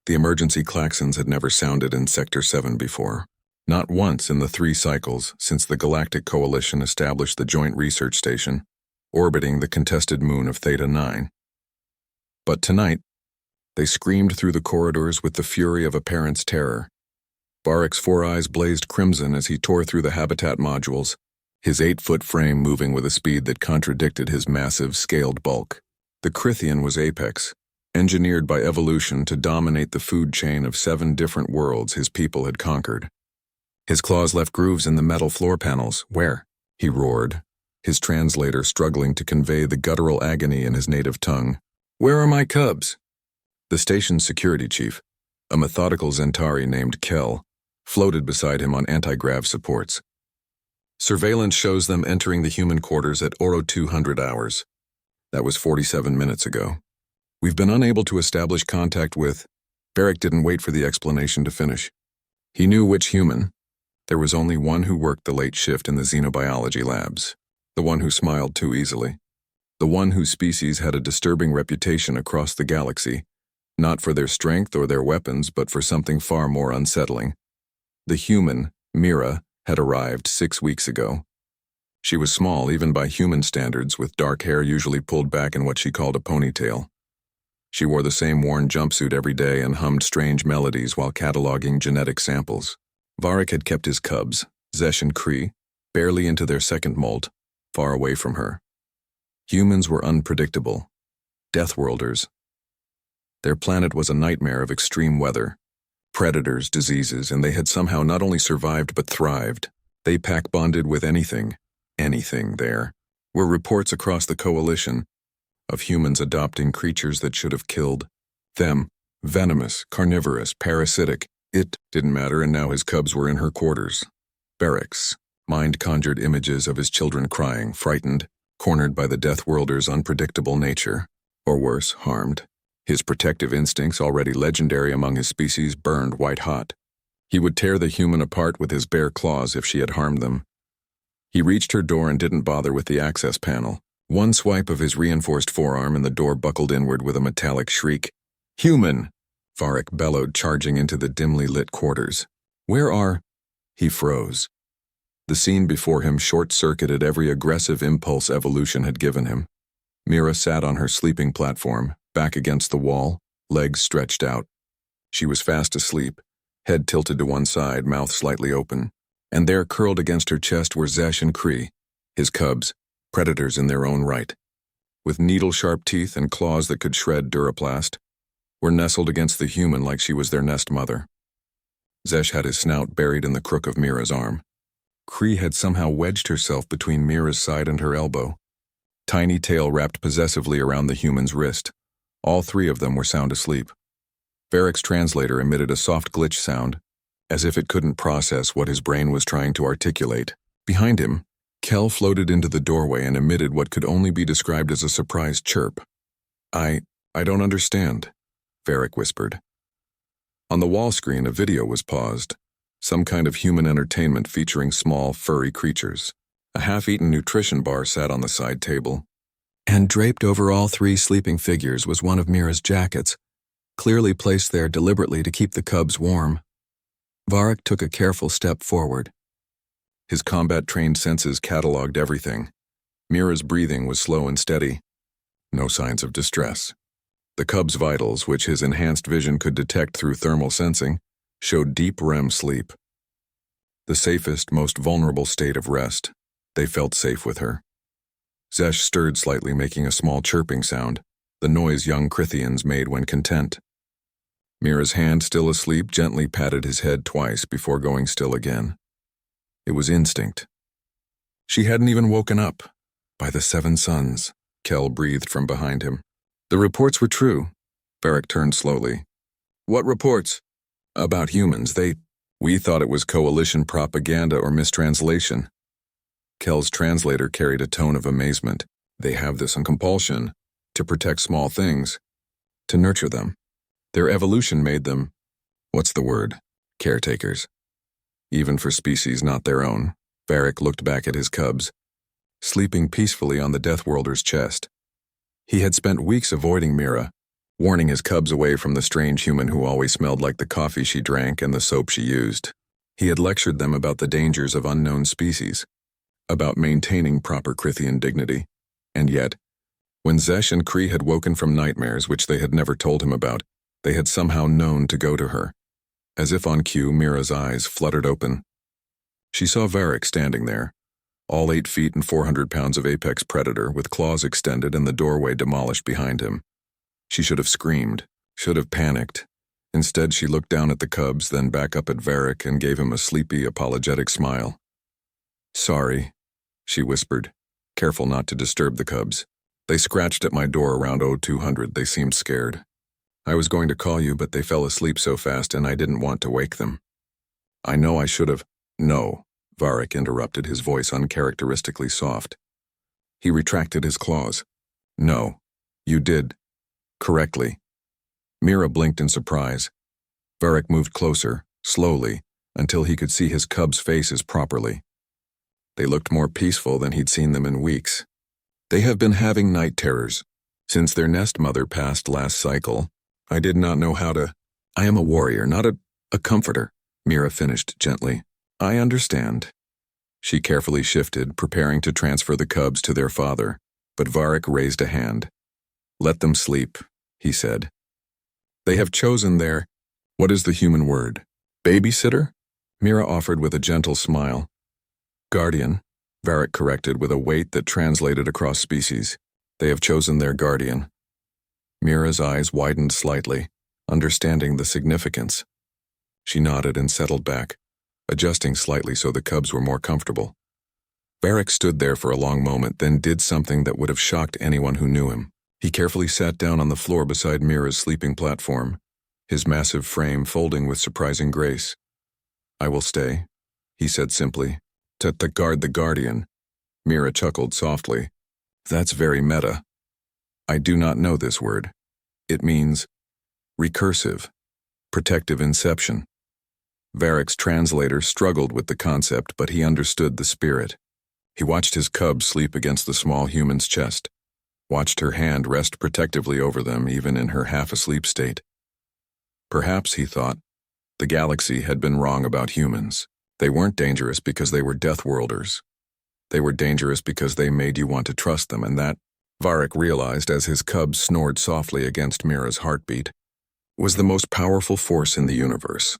The emergency klaxons had never sounded in Sector 7 before. Not once in the 3 cycles since the Galactic Coalition established the Joint Research Station, orbiting the contested moon of Theta 9. But tonight, they screamed through the corridors with the fury of a parent's terror. Varric's 4 eyes blazed crimson as he tore through the habitat modules, his 8-foot frame moving with a speed that contradicted his massive, scaled bulk. The Crithian was Apex, engineered by evolution to dominate the food chain of 7 different worlds his people had conquered. His claws left grooves in the metal floor panels. "Where?" he roared, his translator struggling to convey the guttural agony in his native tongue. "Where are my cubs?" The station's security chief, a methodical Zentari named Kel, floated beside him on anti-grav supports. "Surveillance shows them entering the human quarters at Oro 200 hours. That was 47 minutes ago. We've been unable to establish contact with..." Varric didn't wait for the explanation to finish. He knew which human. There was only one who worked the late shift in the xenobiology labs. The one who smiled too easily. The one whose species had a disturbing reputation across the galaxy, not for their strength or their weapons, but for something far more unsettling. The human, Mira, had arrived 6 weeks ago. She was small even by human standards, with dark hair usually pulled back in what she called a ponytail. She wore the same worn jumpsuit every day and hummed strange melodies while cataloging genetic samples. Varric had kept his cubs, Zesh and Kree, barely into their second molt, far away from her. Humans were unpredictable. Deathworlders. Their planet was a nightmare of extreme weather, predators, diseases, and they had somehow not only survived but thrived. They pack-bonded with anything there. Were reports across the coalition of humans adopting creatures that should have killed them. Venomous, carnivorous, parasitic. It didn't matter, and now his cubs were in her quarters. Varric's mind conjured images of his children crying, frightened, cornered by the Deathworlder's unpredictable nature, or worse, harmed. His protective instincts, already legendary among his species, burned white-hot. He would tear the human apart with his bare claws if she had harmed them. He reached her door and didn't bother with the access panel. One swipe of his reinforced forearm and the door buckled inward with a metallic shriek. "Human!" Varric bellowed, charging into the dimly lit quarters. "Where are—" He froze. The scene before him short-circuited every aggressive impulse evolution had given him. Mira sat on her sleeping platform, back against the wall, legs stretched out. She was fast asleep, head tilted to one side, mouth slightly open. And there, curled against her chest, were Zesh and Kree, his cubs, predators in their own right. With needle-sharp teeth and claws that could shred duraplast, were nestled against the human like she was their nest mother. Zesh had his snout buried in the crook of Mira's arm. Kree had somehow wedged herself between Mira's side and her elbow. Tiny tail wrapped possessively around the human's wrist. All 3 of them were sound asleep. Varric's translator emitted a soft glitch sound, as if it couldn't process what his brain was trying to articulate. Behind him, Kel floated into the doorway and emitted what could only be described as a surprised chirp. I don't understand," Varric whispered. On the wall screen, a video was paused, some kind of human entertainment featuring small, furry creatures. A half-eaten nutrition bar sat on the side table. And draped over all 3 sleeping figures was one of Mira's jackets, clearly placed there deliberately to keep the cubs warm. Varric took a careful step forward. His combat-trained senses cataloged everything. Mira's breathing was slow and steady. No signs of distress. The cub's vitals, which his enhanced vision could detect through thermal sensing, showed deep REM sleep. The safest, most vulnerable state of rest. They felt safe with her. Zesh stirred slightly, making a small chirping sound, the noise young Crithians made when content. Mira's hand, still asleep, gently patted his head twice before going still again. It was instinct. She hadn't even woken up. By the 7 suns, Kel breathed from behind him. The reports were true. Varric turned slowly. "What reports?" "About humans. We thought it was coalition propaganda or mistranslation." Kel's translator carried a tone of amazement. "They have this on compulsion, to protect small things, to nurture them. Their evolution made them, what's the word, caretakers. Even for species not their own." Varric looked back at his cubs, sleeping peacefully on the Deathworlder's chest. He had spent weeks avoiding Mira, warning his cubs away from the strange human who always smelled like the coffee she drank and the soap she used. He had lectured them about the dangers of unknown species, about maintaining proper Krithian dignity, and yet, when Zesh and Kree had woken from nightmares which they had never told him about, they had somehow known to go to her. As if on cue, Mira's eyes fluttered open. She saw Varric standing there, all 8 feet and 400 pounds of apex predator with claws extended and the doorway demolished behind him. She should have screamed, should have panicked. Instead, she looked down at the cubs, then back up at Varric and gave him a sleepy, apologetic smile. "Sorry," she whispered, careful not to disturb the cubs. "They scratched at my door around 0200. They seemed scared. I was going to call you, but they fell asleep so fast and I didn't want to wake them." "I know I should have—" "No," Varric interrupted, his voice uncharacteristically soft. He retracted his claws. "No, you did. Correctly." Mira blinked in surprise. Varric moved closer, slowly, until he could see his cubs' faces properly. They looked more peaceful than he'd seen them in weeks. "They have been having night terrors. Since their nest mother passed last cycle, I did not know how to— I am a warrior, not a comforter," Mira finished gently. "I understand." She carefully shifted, preparing to transfer the cubs to their father, but Varric raised a hand. "Let them sleep," he said. "They have chosen their— what is the human word? Babysitter?" Mira offered with a gentle smile. "Guardian," Varric corrected with a weight that translated across species. "They have chosen their guardian." Mira's eyes widened slightly, understanding the significance. She nodded and settled back, adjusting slightly so the cubs were more comfortable. Varric stood there for a long moment, then did something that would have shocked anyone who knew him. He carefully sat down on the floor beside Mira's sleeping platform, his massive frame folding with surprising grace. "I will stay," he said simply, to guard the guardian." Mira chuckled softly. "That's very meta. I do not know this word. It means recursive, protective inception." Varric's translator struggled with the concept, but he understood the spirit. He watched his cubs sleep against the small human's chest, watched her hand rest protectively over them even in her half-asleep state. Perhaps, he thought, the galaxy had been wrong about humans. They weren't dangerous because they were deathworlders. They were dangerous because they made you want to trust them, and that, Varric realized as his cubs snored softly against Mira's heartbeat, was the most powerful force in the universe.